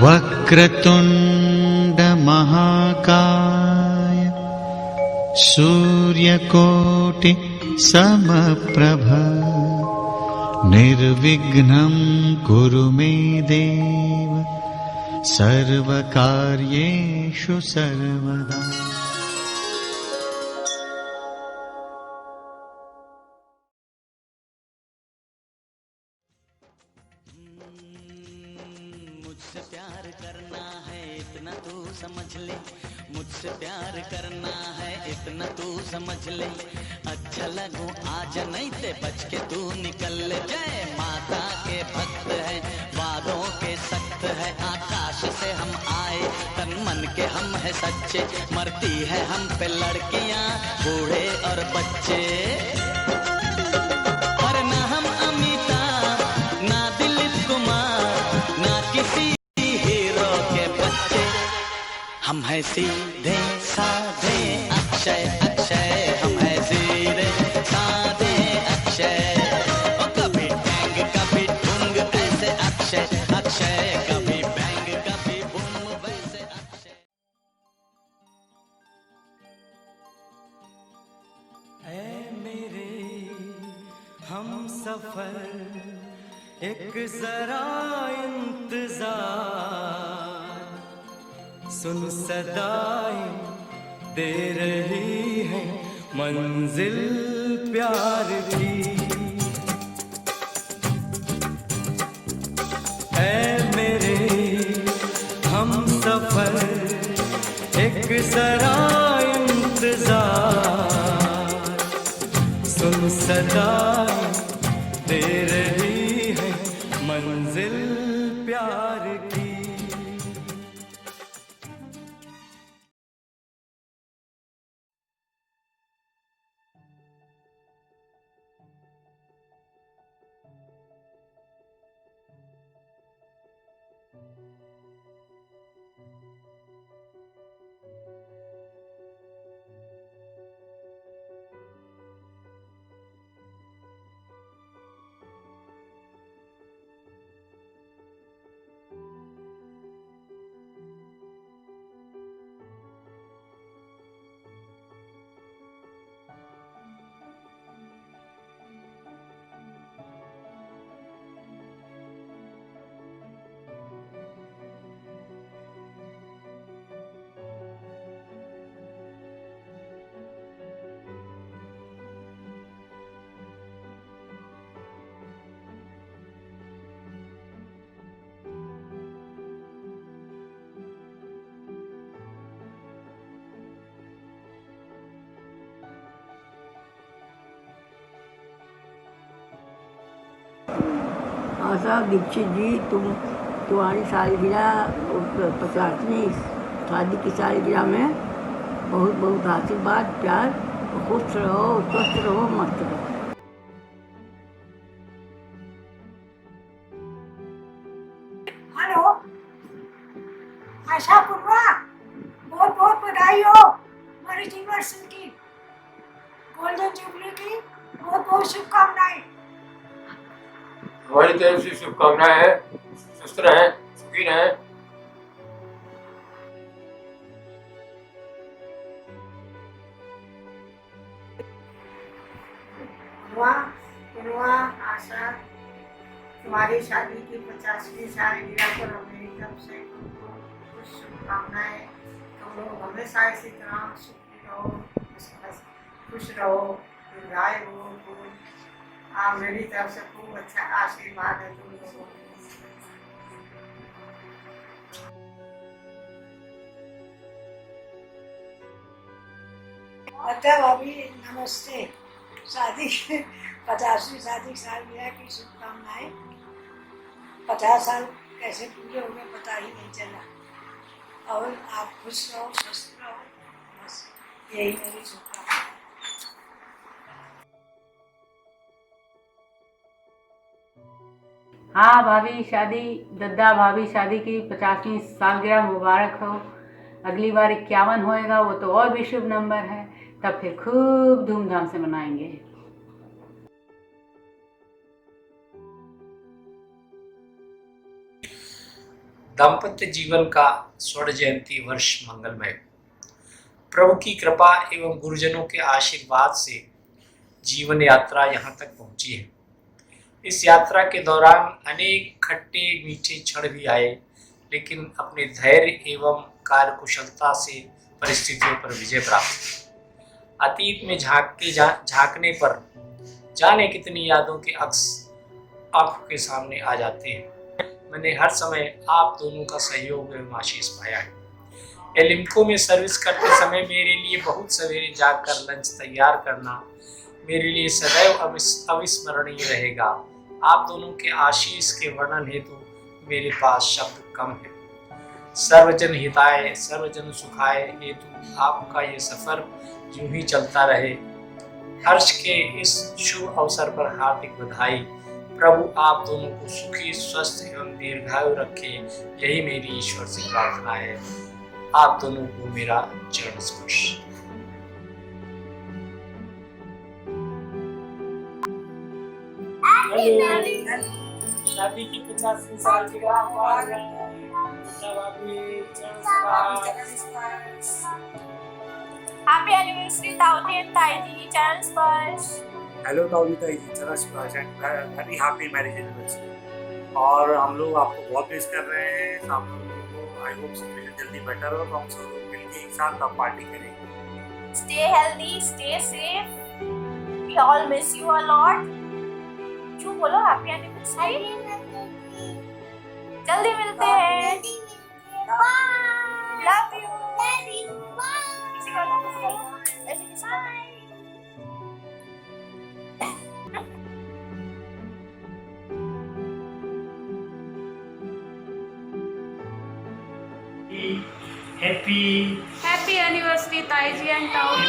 वक्रतुंड महाकाय सूर्यकोटि समप्रभ निर्विघ्नं कुरु मे देव सर्वकार्येषु सर्वदा। मुझसे प्यार करना है इतना तू समझ ले, मुझसे प्यार करना है इतना तू समझ ले। अच्छा लगूं आज नहीं ते बच के तू निकल ले। जय माता के भक्त है, वादों के सख्त है, आकाश से हम आए तन मन के हम है सच्चे। मरती है हम पे लड़कियां बूढ़े और बच्चे, पर ना हम अमिताभ ना दिलीप कुमार ना किसी हीरो के बच्चे। हम है सीधे साधे अक्षय अक्षय, हम है सीधे साधे अक्षय। और कभी टैंग कभी ठुंग ऐसे अक्षय अक्षय, कभी बैंग कभी बूम वैसे अक्षय। ऐ मेरे हम सफर एक जरा इंतजार, सुन सदाएं दे रही है मंजिल प्यार की। ऐ मेरे हम सफर एक जरा इंतजार, सुन सदाएं दे रही है मंजिल प्यार की। आशा दीक्षित जी, तुम्हारी सालगिरह 50वीं शादी की सालगिरह में बहुत बहुत आशीर्वाद, प्यार, खुश रहो, स्वस्थ रहो, मस्त रहो। हेलो आशा पूर्वा, बहुत बहुत बधाई हो मैरिज एनिवर्सरी की, गोल्डन जुबली की बहुत बहुत शुभकामनाएं। हमारी तरफ से शुभकामनाएं हैं। स्वस्थ रहें, सुखी रहें। आशा, तुम्हारी शादी की 50वीं सालगिरह पर मेरी तरफ से कुछ शुभकामनाएं। तुम लोग हमेशा इसी तरह सुखी रहो, खुश रहो, दीर्घायु हो। मेरी तरफ से खूब अच्छा आशीर्वाद है तुम लोगों को। भाभी नमस्ते। शादी 50वीं शादी सालगिरह की शुभकामनाएं। 50 साल कैसे पूरे हो गए पता ही नहीं चला, और आप खुश रहो, स्वस्थ रहो, बस यही मेरी शुभकामनाएं। हाँ भाभी शादी, दद्दा भाभी शादी की 50वीं सालगिरह मुबारक हो। अगली बार 51 होएगा, वो तो और भी शुभ नंबर है, तब फिर खूब धूमधाम से मनाएंगे। दाम्पत्य जीवन का स्वर्ण जयंती वर्ष मंगलमय। प्रभु की कृपा एवं गुरुजनों के आशीर्वाद से जीवन यात्रा यहाँ तक पहुँची है। इस यात्रा के दौरान अनेक खट्टे मीठे क्षण भी आए, लेकिन अपने धैर्य एवं कार्यकुशलता से परिस्थितियों पर विजय प्राप्त की। अतीत में झांकने पर जाने कितनी यादों के अक्स आंखों के सामने आ जाते हैं। मैंने हर समय आप दोनों का सहयोग एवं आशीष पाया है। एलिम्को में सर्विस करते समय मेरे लिए बहुत सवेरे जागकर लंच तैयार करना मेरे लिए सदैव अविस्मरणीय रहेगा। आप दोनों के आशीष के वर्णन हेतु मेरे पास शब्द कम है। सर्वजन हिताय सर्वजन सुखाय हेतु आपका ये सफर यूं ही चलता रहे। हर्ष के इस शुभ अवसर पर हार्दिक बधाई। प्रभु आप दोनों को सुखी स्वस्थ एवं दीर्घायु रखे, यही मेरी ईश्वर से प्रार्थना है। आप दोनों को मेरा चरण स्पर्श। शादी की 50वीं सालगिरह Happy anniversary, Taudi and Taiji. Channel Spurs. Hello ताऊजी ताईजी, चला स्पर्श and very happy marriage anniversary. और हम लोग आपको बहुत मिस कर रहे हैं। आप लोगों को आई होप सिचुएशन जल्दी बेटर हो तो हम सब लोग मिलके एक साथ अब पार्टी करेंगे। Stay healthy, stay safe. We all miss you a lot. क्यों बोलो हैप्पी एनिवर्सरी? जल्दी मिलते हैं। Love you. किसी को ऐसे किसी को Happy anniversary, Taiji and Taudi.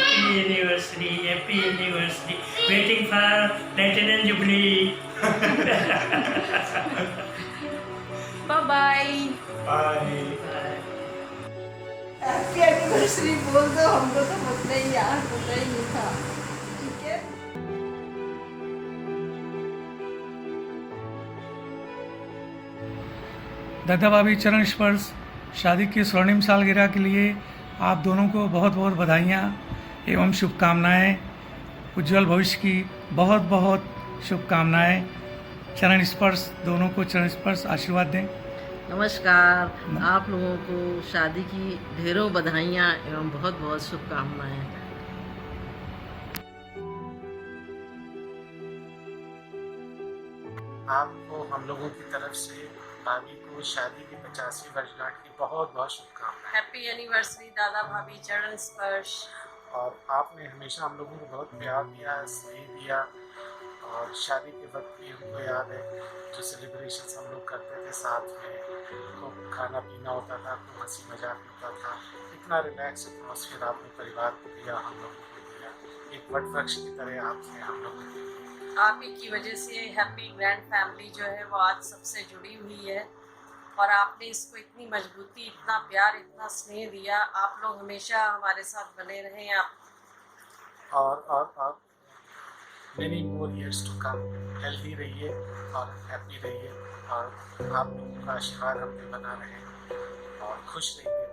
Happy anniversary. Waiting for Platinum Jubilee. Bye-bye. Bye. Happy anniversary बोल दो, हमको तो पता ही यार, पता ही नहीं था। ठीक है। दादा भाभी चरण स्पर्श शादी की स्वर्णिम सालगिरह के लिए आप दोनों को बहुत बहुत बधाइयाँ एवं शुभकामनाएं। उज्जवल भविष्य की बहुत बहुत शुभकामनाएं। चरण स्पर्श दोनों को चरण स्पर्श आशीर्वाद दें। नमस्कार, आप लोगों को शादी की ढेरों बधाइयाँ एवं बहुत बहुत शुभकामनाएं। आपको हम लोगों की तरफ से भाभी को शादी की 50वीं वर्षगांठ की बहुत बहुत शुभकामनाएं। हैप्पी एनिवर्सरी दादा भाभी चरण स्पर्श। और आपने हमेशा हम लोगों को बहुत प्यार दिया, स्नेह दिया। और शादी के वक्त भी हमको याद है जो सेलिब्रेशंस हम लोग करते थे साथ में, खूब खाना पीना होता था, खूब हंसी मजाक होता था। इतना रिलैक्स एटमॉस्फेयर आपने परिवार को दिया, हम लोगों को दिया। एक वट वृक्ष की तरह आपने हम लोगों को दिया। आप ही की वजह से हैप्पी ग्रैंड फैमिली जो है वो आज सबसे जुड़ी हुई है और आपने इसको इतनी मजबूती, इतना प्यार, इतना स्नेह दिया। आप लोग हमेशा हमारे साथ बने रहें। आप और many more years to come, healthy रहिए और हैप्पी रहिए और आप लोगों का आशीर्वाद हम पे बना रहे और खुश रहिए।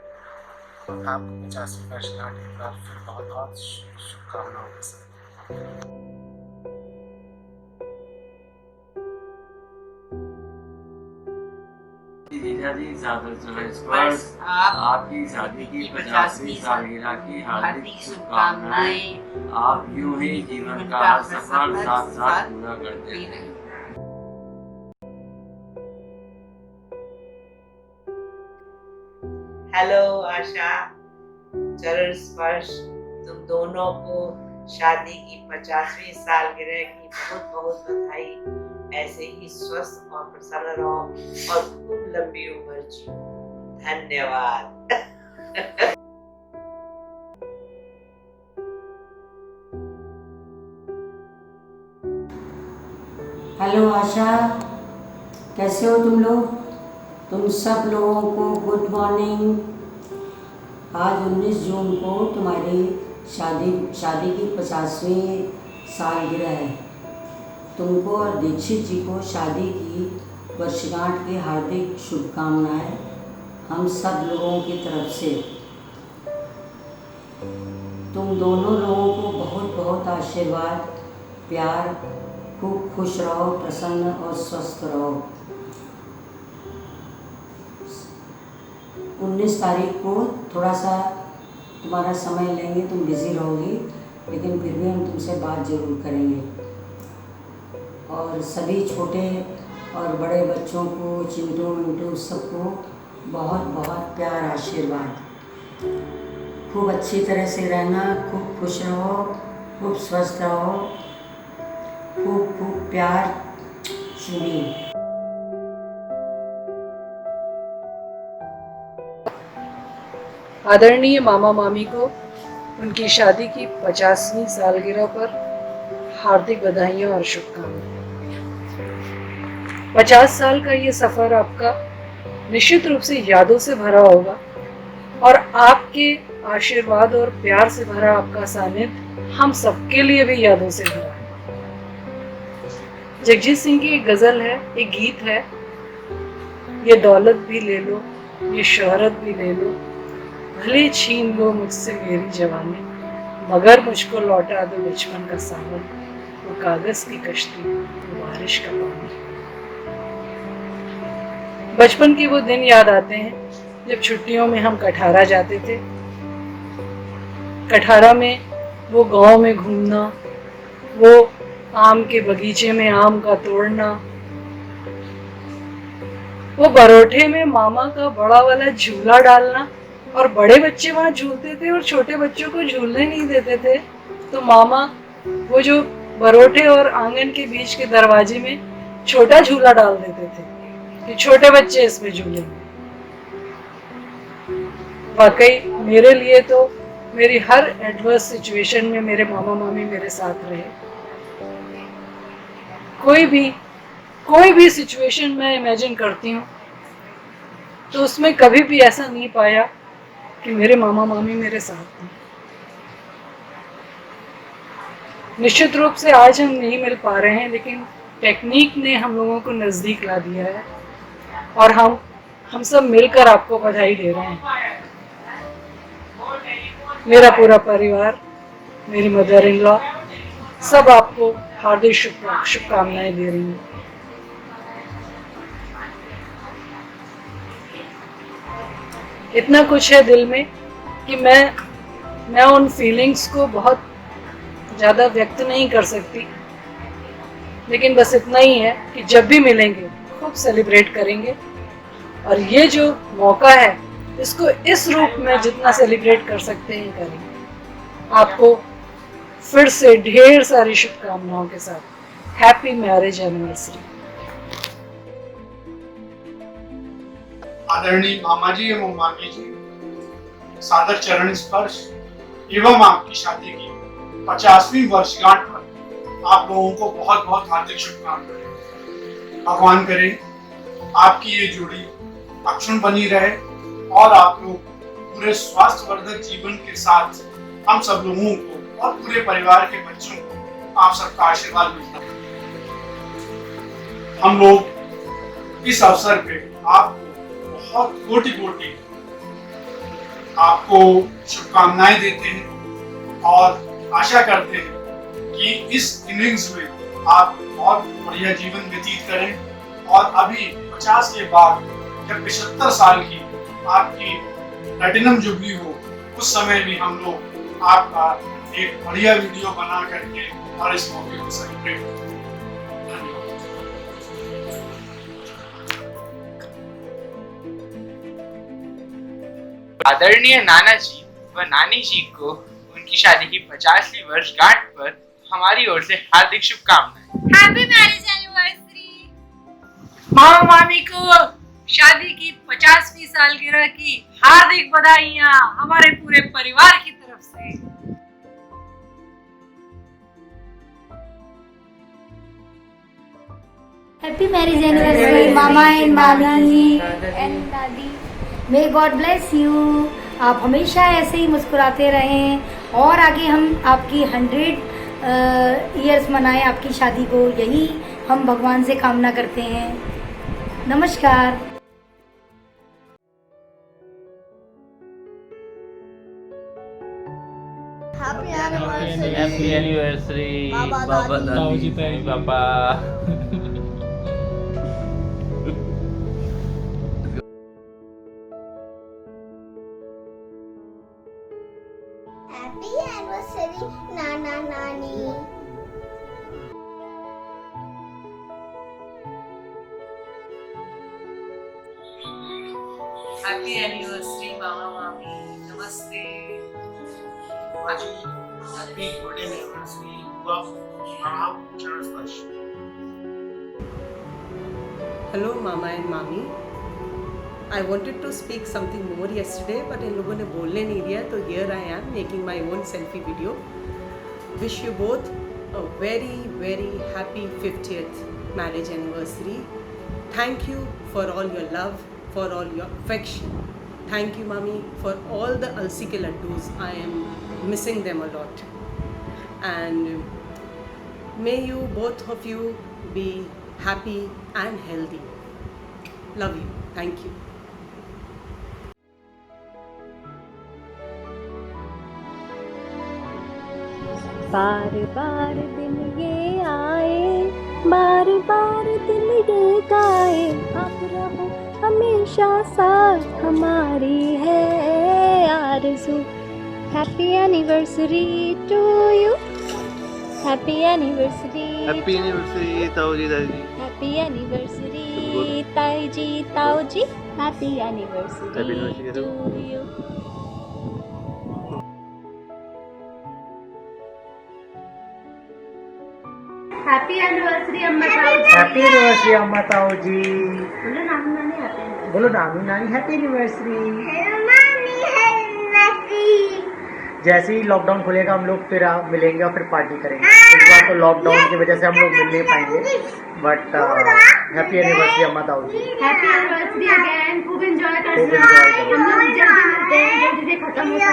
आपको 50वीं वर्षगांठ एक बार फिर बहुत बहुत शुभकामनाओं के साथ। आपकी शादी की 50वीं सालगिरह की हार्दिक शुभकामनाएं। आप यूं ही जीवन का हर सफर साथ साथ पूरा करते रहें। हेलो आशा, चरण स्पर्श तुम दोनों को शादी की 50वीं सालगिरह की बहुत बहुत बधाई। ऐसे ही स्वस्थ और प्रसन्न रहो और खूब लंबी उम्र जियो। धन्यवाद। हेलो आशा, कैसे हो तुम लोग? तुम सब लोगों को गुड मॉर्निंग। आज 19 जून को तुम्हारी शादी की 50वीं सालगिरह है। तुमको और दीक्षित जी को शादी की वर्षगांठ की हार्दिक शुभकामनाएं। हम सब लोगों की तरफ से तुम दोनों लोगों को बहुत बहुत आशीर्वाद, प्यार, खूब खुश रहो, प्रसन्न और स्वस्थ रहो। 19 तारीख को थोड़ा सा तुम्हारा समय लेंगे, तुम बिज़ी रहोगी, लेकिन फिर भी हम तुमसे बात ज़रूर करेंगे। और सभी छोटे और बड़े बच्चों को, चिंटू मिंटू सबको बहुत बहुत प्यार, आशीर्वाद। खूब अच्छी तरह से रहना, खूब खुश रहो, खूब स्वस्थ रहो, खूब खूब प्यार, चुनी। आदरणीय मामा मामी को उनकी शादी की 50वीं सालगिरह पर हार्दिक बधाइयाँ और शुभकामनाएं। 50 साल का ये सफ़र आपका निश्चित रूप से यादों से भरा होगा और आपके आशीर्वाद और प्यार से भरा आपका सानिध्य हम सबके लिए भी यादों से भरा है। जगजीत सिंह की एक गज़ल है, एक गीत है, ये दौलत भी ले लो, ये शोहरत भी ले लो, भले छीन लो मुझसे मेरी जवानी, मगर मुझको लौटा दो बचपन का सावन, वो कागज की कश्ती, वो बारिश का पानी। बचपन के वो दिन याद आते हैं जब छुट्टियों में हम कठारा जाते थे। कठारा में वो गांव में घूमना, वो आम के बगीचे में आम का तोड़ना, वो बरोठे में मामा का बड़ा वाला झूला डालना, और बड़े बच्चे वहाँ झूलते थे और छोटे बच्चों को झूलने नहीं देते थे, तो मामा वो जो बरोठे और आंगन के बीच के दरवाजे में छोटा झूला डाल देते थे कि छोटे बच्चे इसमें झूलेंगे। वाकई मेरे लिए तो मेरी हर एडवर्स सिचुएशन में मेरे मामा मामी मेरे साथ रहे। कोई भी सिचुएशन मैं इमेजिन करती हूँ तो उसमें कभी भी ऐसा नहीं पाया कि मेरे मामा मामी मेरे साथ हैं। निश्चित रूप से आज हम नहीं मिल पा रहे हैं, लेकिन टेक्निक ने हम लोगों को नज़दीक ला दिया है और हम सब मिलकर आपको बधाई दे रहे हैं। मेरा पूरा परिवार, मेरी मदर इन लॉ, सब आपको हार्दिक शुभकामनाएं दे रही हैं। इतना कुछ है दिल में कि मैं उन फीलिंग्स को बहुत ज़्यादा व्यक्त नहीं कर सकती, लेकिन बस इतना ही है कि जब भी मिलेंगे खूब सेलिब्रेट करेंगे और ये जो मौका है इसको इस रूप में जितना सेलिब्रेट कर सकते हैं करेंगे। आपको फिर से ढेर सारी शुभकामनाओं के साथ हैप्पी मैरिज एनिवर्सरी। आदरणीय मामा जी एवं मामी जी, सादर चरण स्पर्श एवं आपकी शादी की 50वीं वर्षगांठ पर आप लोगों को बहुत बहुत हार्दिक शुभकामनाएं। भगवान करे आपकी ये जोड़ी अक्षुण बनी रहे और आप लोग पूरे स्वास्थ्यवर्धक जीवन के साथ हम सब लोगों को और पूरे परिवार के बच्चों को आप सबका आशीर्वाद मिलता है। हम लोग इस अवसर पे आपको बहुत कोटि कोटि आपको शुभकामनाएं देते हैं और आशा करते हैं कि इस इनिंग्स में आप और बढ़िया जीवन व्यतीत करें और अभी 50 के बाद जब 75 साल की आपकी प्लैटिनम जुबली हो, उस समय भी हम लोग आपका एक बढ़िया वीडियो बना करके और इस मौके को सेलिब्रेट करें। आदरणीय नाना जी व नानी जी को उनकी शादी की 50वीं वर्षगांठ पर हमारी ओर से हार्दिक शुभकामनाएं। Happy marriage anniversary. मामा मामी को शादी की 50वीं सालगिरह की हार्दिक बधाइयाँ हमारे पूरे परिवार की तरफ से। Happy marriage anniversary mama and मामी एंड दादी। May God bless you. आप हमेशा ऐसे ही मुस्कुराते रहें और आगे हम आपकी 100 ईयर्स मनाएं आपकी शादी को, यही हम भगवान से कामना करते हैं। नमस्कार। हैप्पी एनिवर्सरी बाबा दादी पापा। हैप्पी एनिवर्सरी नाना नानी। हैप्पी एनिवर्सरी मामा मामी, नमस्ते। हैप्पी गोल्डन एनिवर्सरी प्रणाम चरण स्पर्श। हेलो मामा एंड मामी, I wanted to speak something more yesterday, but इन लोगों ने बोलने नहीं दिया, तो here I am making my own selfie video. Wish you both a very very happy 50th marriage anniversary. Thank you for all your love, for all your affection. Thank you mommy for all the alsi ke laddus. I am missing them a lot. And may you, both of you, be happy and healthy. Love you. Thank you. बार बार दिन ये आए, बार बार दिन ये गाए, आप रहो हमेशा साथ हमारी है आरज़ू। Happy anniversary to you, happy anniversary, happy anniversary ताऊ जी दादी, हैप्पी एनिवर्सरी ताई जी ताऊ जी, happy anniversary to you. Happy anniversary अम्मा ताऊ जी। हैप्पी एनिवर्सरी अम्मा ताऊ जी। बोलो नानी नानी हैप्पी, बोलो नानी नानी हैप्पी एनिवर्सरी। जैसे ही लॉकडाउन खुलेगा हम लोग फिर मिलेंगे और फिर पार्टी करेंगे। इस बार तो लॉकडाउन की वजह से हम लोग मिल नहीं पाएंगे, बट हैप्पी एनिवर्सरी अम्मा ताऊ जी। हैप्पी एनिवर्सरी अगेन, खूब एंजॉय करना। हम लोग जल्दी मिलते हैं, जल्दी खत्म हो जाए।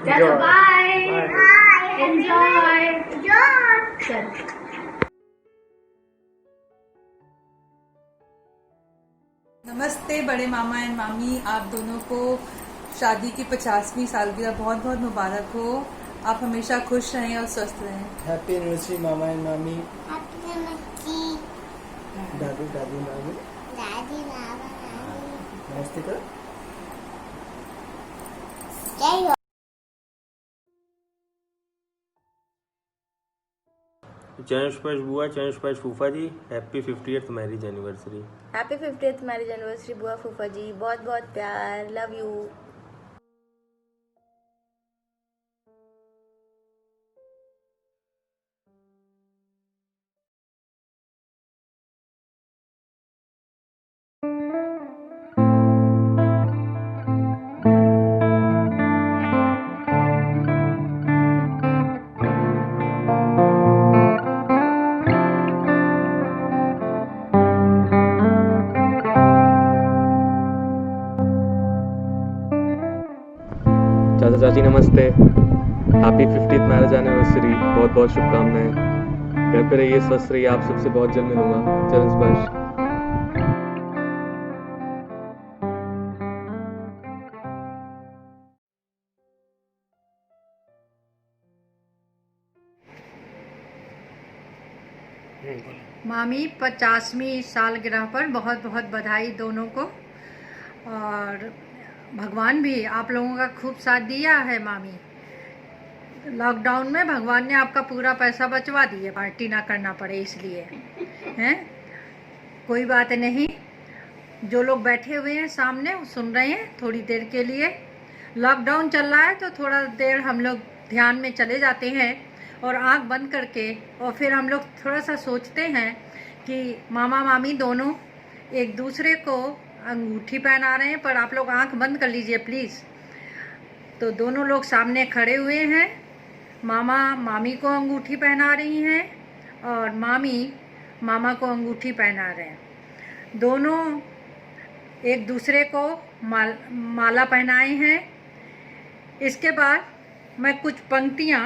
चलो बाय, एंजॉय। नमस्ते बड़े मामा एंड मामी, आप दोनों को शादी की 50वीं सालगिरह बहुत बहुत मुबारक हो। आप हमेशा खुश रहें और स्वस्थ रहें। हैप्पी एनिवर्सरी मामा एंड मामी। हैप्पी एनिवर्सरी दादू दादी नानी, दादी बाबा नानी। नमस्ते कर। जय हो। चरण स्पर्श बुआ, चरण स्पर्श फूफा जी, happy 50th marriage anniversary. Happy 50th marriage anniversary बुआ फूफा जी, बहुत बहुत प्यार, लव यू। चाचा चाची नमस्ते, हैप्पी 50th मैरिज एनिवर्सरी, बहुत बहुत शुभकामनाएं। घर पे रहिए, स्वस्थ रहिए, आप सबसे बहुत जल्द मिलूंगा। चरण स्पर्श। मामी 50वीं सालगिरह पर बहुत बहुत बधाई दोनों को, और भगवान भी आप लोगों का खूब साथ दिया है मामी। लॉकडाउन में भगवान ने आपका पूरा पैसा बचवा दिए, पार्टी ना करना पड़े इसलिए, हैं? कोई बात नहीं, जो लोग बैठे हुए हैं सामने वो सुन रहे हैं। थोड़ी देर के लिए लॉकडाउन चल रहा है तो थोड़ा देर हम लोग ध्यान में चले जाते हैं और आंख बंद करके, और फिर हम लोग थोड़ा सा सोचते हैं कि मामा मामी दोनों एक दूसरे को अंगूठी पहना रहे हैं, पर आप लोग आंख बंद कर लीजिए प्लीज़। तो दोनों लोग सामने खड़े हुए हैं, मामा मामी को अंगूठी पहना रही हैं और मामी मामा को अंगूठी पहना रहे हैं। दोनों एक दूसरे को माला पहनाए हैं। इसके बाद मैं कुछ पंक्तियाँ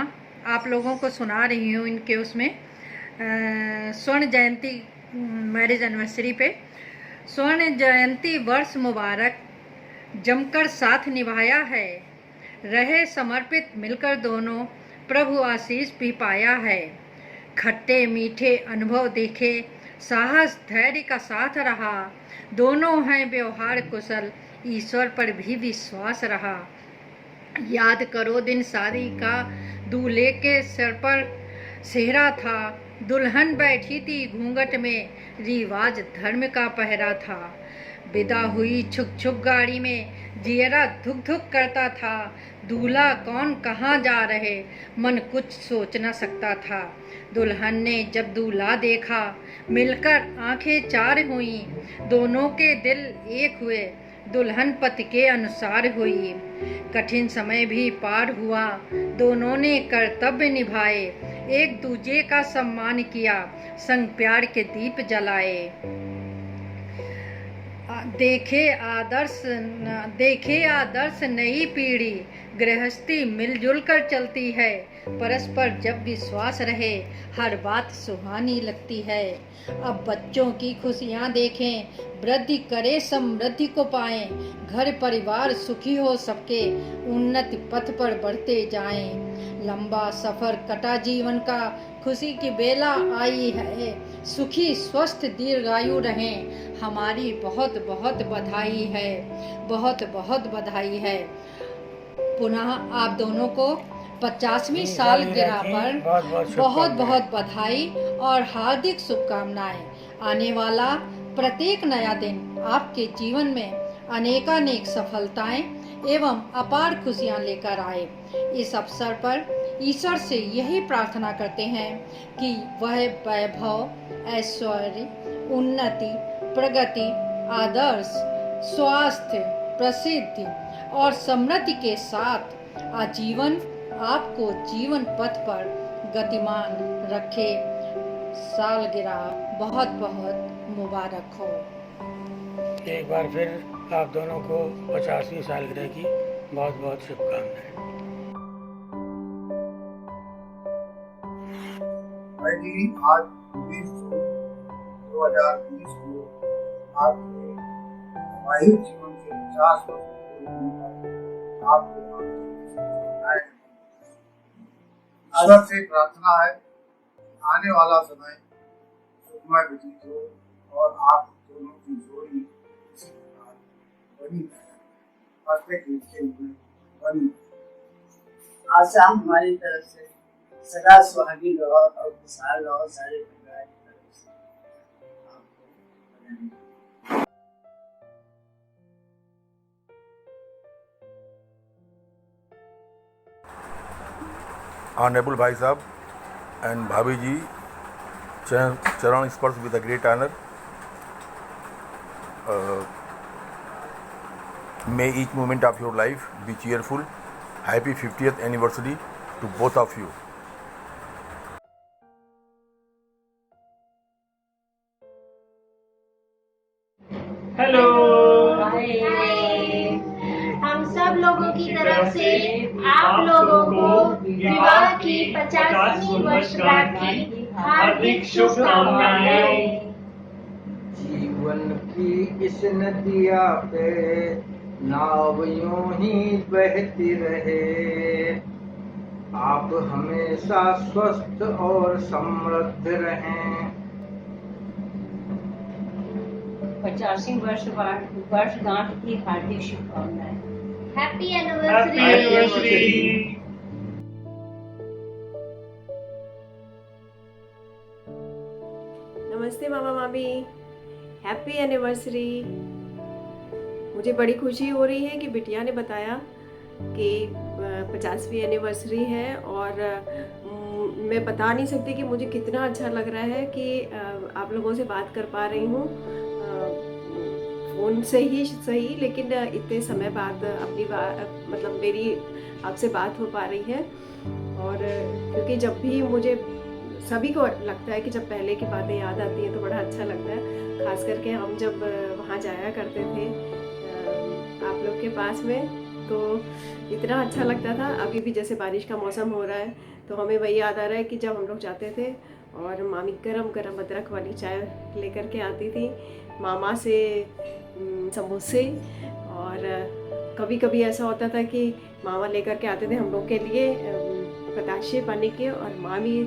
आप लोगों को सुना रही हूँ इनके उसमें, स्वर्ण जयंती मैरिज एनिवर्सरी पे। स्वर्ण जयंती वर्ष मुबारक, जमकर साथ निभाया है, रहे समर्पित मिलकर दोनों, प्रभु आशीष भी पाया है। खट्टे मीठे अनुभव देखे, साहस धैर्य का साथ रहा। दोनों हैं व्यवहार कुशल, ईश्वर पर भी विश्वास रहा। याद करो दिन शादी का, दूल्हे के सिर पर सेहरा था। दुल्हन बैठी थी घूंघट में, रिवाज धर्म का पहरा था। विदा हुई छुक छुक गाड़ी में, जियरा धुक धुक करता था। दूल्हा कौन कहाँ जा रहे, मन कुछ सोच न सकता था। दुल्हन ने जब दूल्हा देखा, मिलकर आंखें चार हुईं। दोनों के दिल एक हुए, दुल्हन पति के अनुसार हुई। कठिन समय भी पार हुआ, दोनों ने कर्तव्य निभाए। एक दूजे का सम्मान किया, संग प्यार के दीप जलाए। देखे आदर्श नई पीढ़ी, गृहस्थी मिलजुल कर चलती है। परस्पर जब विश्वास रहे, हर बात सुहानी लगती है। अब बच्चों की खुशियाँ देखें, वृद्धि करे समृद्धि को पाएं। घर परिवार सुखी हो सबके, उन्नति पथ पर बढ़ते जाएं। लंबा सफर कटा जीवन का, खुशी की बेला आई है। सुखी स्वस्थ दीर्घायु रहें, हमारी बहुत बहुत बधाई है, बहुत बहुत बधाई है। पुनः आप दोनों को 50वीं सालगिरह पर बहुत बहुत बधाई और हार्दिक शुभकामनाएं। आने वाला प्रत्येक नया दिन आपके जीवन में अनेकानेक सफलताएं एवं अपार खुशियां लेकर आए। इस अवसर पर ईश्वर से यही प्रार्थना करते हैं कि वह वैभव, ऐश्वर्य, उन्नति, प्रगति, आदर्श, स्वास्थ्य, प्रसिद्धि और समृद्धि के साथ आजीवन आपको जीवन पथ पर गतिमान रखे। सालगिरह बहुत बहुत मुबारक हो। एक बार फिर आप दोनों को 50वीं सालगिरह की बहुत बहुत शुभकामनाएं। जी आज 20 जून 2020 को आपके वैवाहिक जीवन के 50 वर्ष पूरे होने पर आपको ईश्वर से प्रार्थना है आने वाला समय सुखमय व्यतीत हो और आप दोनों की जोड़ी इसी प्रकार बनी रहे, परफेक्ट रिश्ते में बनी। आशा हमारी तरफ से सदा सुहागी रहो और खुशहाल रहो। सारे परिवार की तरफ से आपको Honorable Bhai Sahab and Bhabhi ji, Charan Spars with a great honor. May each moment of your life be cheerful. Happy 50th anniversary to both of you. Hello, हम सब लोगों की तरफ से आप लोगों को विवाह की 50वीं वर्षगांठ की हार्दिक शुभकामनाएं। जीवन की इस नदिया पे नाव यूं ही बहती रहे। आप हमेशा स्वस्थ और समृद्ध रहें। 50वीं वर्षगांठ की हार्दिक शुभकामनाएं। Happy anniversary. नमस्ते मामा मामी, हैप्पी एनिवर्सरी। मुझे बड़ी खुशी हो रही है कि बिटिया ने बताया कि 50वीं एनिवर्सरी है और मैं बता नहीं सकती कि मुझे कितना अच्छा लग रहा है कि आप लोगों से बात कर पा रही हूँ। फ़ोन से ही सही, लेकिन इतने समय बाद अपनी मतलब मेरी आपसे बात हो पा रही है। और क्योंकि जब भी मुझे सभी को लगता है कि जब पहले की बातें याद आती हैं तो बड़ा अच्छा लगता है। ख़ास करके हम जब वहाँ जाया करते थे आप लोग के पास में, तो इतना अच्छा लगता था। अभी भी जैसे बारिश का मौसम हो रहा है तो हमें वही याद आ रहा है कि जब हम लोग जाते थे और मामी गरम गरम अदरक वाली चाय लेकर के आती थी, मामा से समोसे, और कभी कभी ऐसा होता था कि मामा लेकर के आते थे हम लोग के लिए बताशे पाने के, और मामी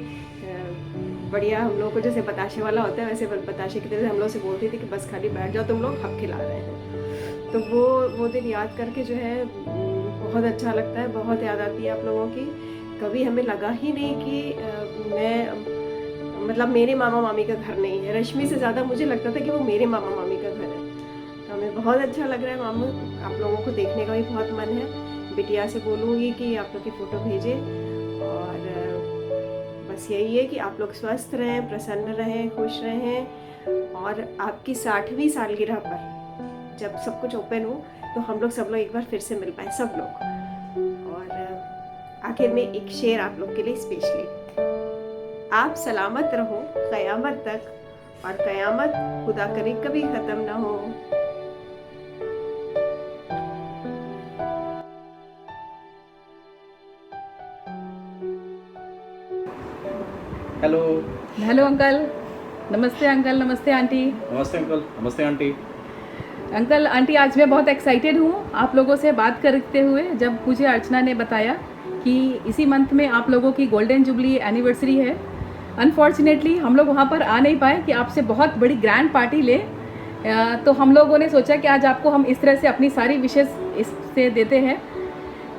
बढ़िया हम लोग को जैसे बताशे वाला होता है वैसे बताशे की तरह से हम लोग से बोलती थी कि बस खाली बैठ जाओ तुम लोग, हम खिला रहे हैं। तो वो दिन याद करके जो है बहुत अच्छा लगता है, बहुत याद आती है आप लोगों की। कभी हमें लगा ही नहीं कि मैं मतलब मेरे मामा मामी का घर नहीं है। रश्मि से ज़्यादा मुझे लगता था कि वो मेरे मामा मामी का घर है। तो हमें बहुत अच्छा लग रहा है मामू, आप लोगों को देखने का भी बहुत मन है। बिटिया से बोलूँगी कि आप लोग की फ़ोटो भेजें, और बस यही है कि आप लोग स्वस्थ रहें, प्रसन्न रहें, खुश रहें, और आपकी 60वीं सालगिरह पर जब सब कुछ ओपन हो तो हम लोग सब लोग एक बार फिर से मिल पाए सब लोग। और आखिर में एक शेर आप लोग के लिए स्पेशली, आप सलामत रहो क़यामत तक, और क़यामत खुदा करे कभी ख़त्म ना हो। हेलो हेलो अंकल, नमस्ते अंकल, नमस्ते आंटी। नमस्ते अंकल, नमस्ते आंटी। अंकल आंटी, आज मैं बहुत एक्साइटेड हूँ आप लोगों से बात करते हुए। जब मुझे अर्चना ने बताया कि इसी मंथ में आप लोगों की गोल्डन जुबली एनिवर्सरी है, अनफॉर्चुनेटली हम लोग वहाँ पर आ नहीं पाए कि आपसे बहुत बड़ी ग्रैंड पार्टी ले, तो हम लोगों ने सोचा कि आज आपको हम इस तरह से अपनी सारी विशेष इससे देते हैं।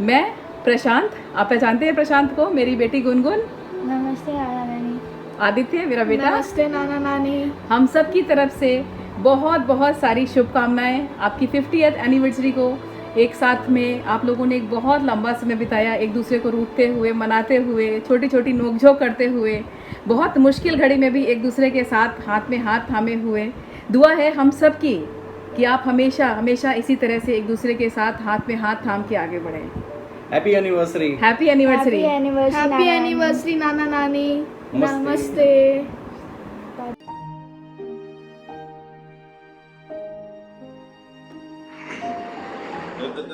मैं प्रशांत, आप पहचानते हैं प्रशांत को, मेरी बेटी गुनगुन, नमस्ते नाना नानी, आदित्य मेरा बेटा, नमस्ते नाना नानी, हम सब की तरफ से बहुत बहुत सारी शुभकामनाएं। आपकी 50th एनिवर्सरी को एक साथ में आप लोगों ने एक बहुत लंबा समय बिताया, एक दूसरे को रूठते हुए, मनाते हुए, छोटी छोटी नोकझोंक करते हुए, बहुत मुश्किल घड़ी में भी एक दूसरे के साथ हाथ में हाथ थामे हुए। दुआ है हम सब की कि आप हमेशा हमेशा इसी तरह से एक दूसरे के साथ हाथ में हाथ थाम के आगे बढ़ें। Happy anniversary, happy anniversary, happy anniversary नाना नानी, नमस्ते।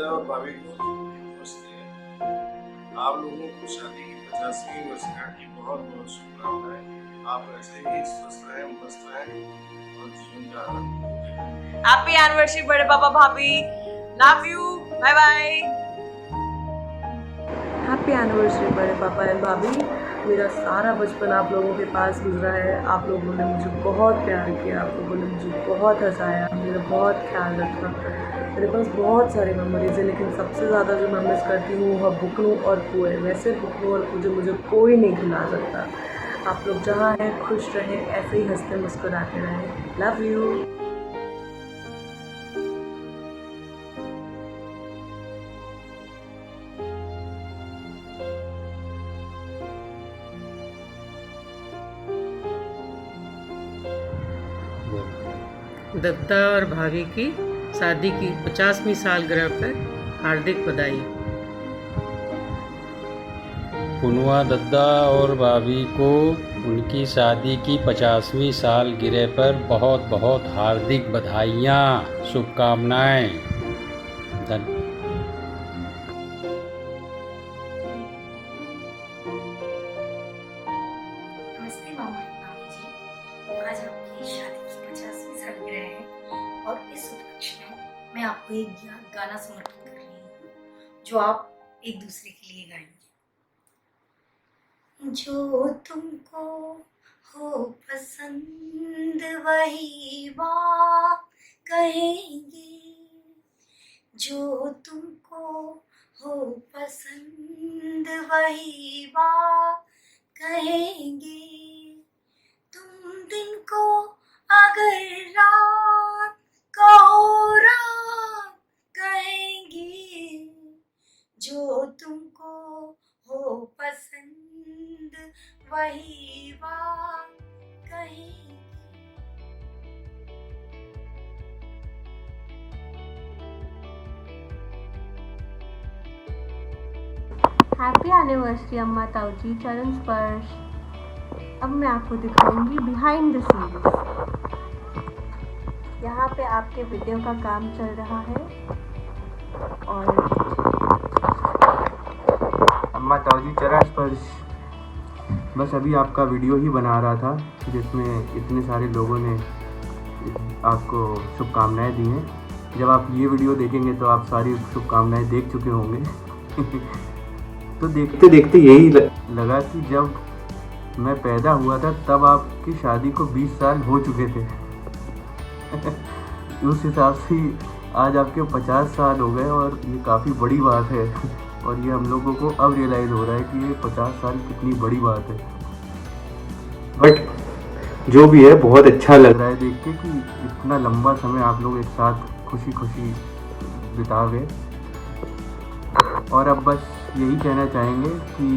और भाभी को नमस्ते। आप लोगों को शादी की 50वीं वर्षगांठ की बहुत बहुत शुभकामनाएं। आप ऐसे ही स्वस्थ रहें, मस्त रहें और जीवन का आनंद। हैप्पी एनिवर्सरी बड़े पापा भाभी, love you, bye bye. Happy anniversary बड़े पापा एंड भाभी। मेरा सारा बचपन आप लोगों के पास गुजरा है। आप लोगों ने मुझे बहुत प्यार किया, आप लोगों ने मुझे बहुत हंसाया, मेरा बहुत ख्याल रखा। मेरे पास बहुत सारी मेमोरीज है, लेकिन सबसे ज़्यादा जो मैं मिस करती हूँ वह बुकनू और कुएँ। वैसे बुकनू और कुएँ मुझे कोई नहीं खिला सकता। आप लोग जहाँ हैं खुश रहें, ऐसे ही हंसते मुस्कुराते रहें। Love you. दत्ता और भाभी की शादी की 50वीं सालगिरह पर हार्दिक बधाई। कुनवा दद्दा और भाभी को उनकी शादी की 50वीं सालगिरह पर बहुत बहुत हार्दिक बधाइयाँ, शुभकामनाएं। नमस्ते मामा नानी जी, आज आपकी शादी की 50वीं सालगिरह है और इस उपलक्ष्य में मैं आपको एक गाना समर्पित कर रही हूँ जो आप एक दूसरे के लिए गाएंगे। जो तुमको हो पसंद वही बात कहेंगे, जो तुमको हो पसंद वही बात कहेंगे। तुम दिन को अगर रात कहो रात कहेंगे, जो तुमको हो पसंद वही बात कहेंगे। हैप्पी एनिवर्सरी अम्मा ताऊ जी, चरण स्पर्श। अब मैं आपको दिखाऊंगी बिहाइंड द सीन्स। यहाँ पे आपके वीडियो का काम चल रहा है और अम्मा ताऊ जी चरण स्पर्श। बस अभी आपका वीडियो ही बना रहा था जिसमें इतने सारे लोगों ने आपको शुभकामनाएं दी हैं। जब आप ये वीडियो देखेंगे तो आप सारी शुभकामनाएं देख चुके होंगे। तो देखते देखते यही लगा कि जब मैं पैदा हुआ था तब आपकी शादी को 20 साल हो चुके थे। उस हिसाब से आज आपके 50 साल हो गए और ये काफ़ी बड़ी बात है। और ये हम लोगों को अब रियलाइज़ हो रहा है कि ये 50 साल कितनी बड़ी बात है। बट जो भी है बहुत अच्छा लग रहा है देख के कि इतना लंबा समय आप लोग एक साथ खुशी खुशी बिता गए। और अब बस यही कहना चाहेंगे कि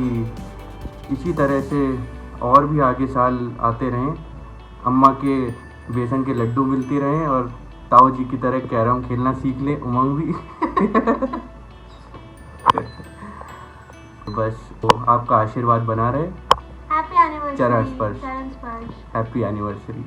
इसी तरह से और भी आगे साल आते रहें, अम्मा के बेसन के लड्डू मिलती रहें और ताऊ जी की तरह कैरम खेलना सीख लें, उमंग भी। बस तो आपका आशीर्वाद बना रहे। हैप्पी एनिवर्सरी चरण स्पर्श। Happy anniversary.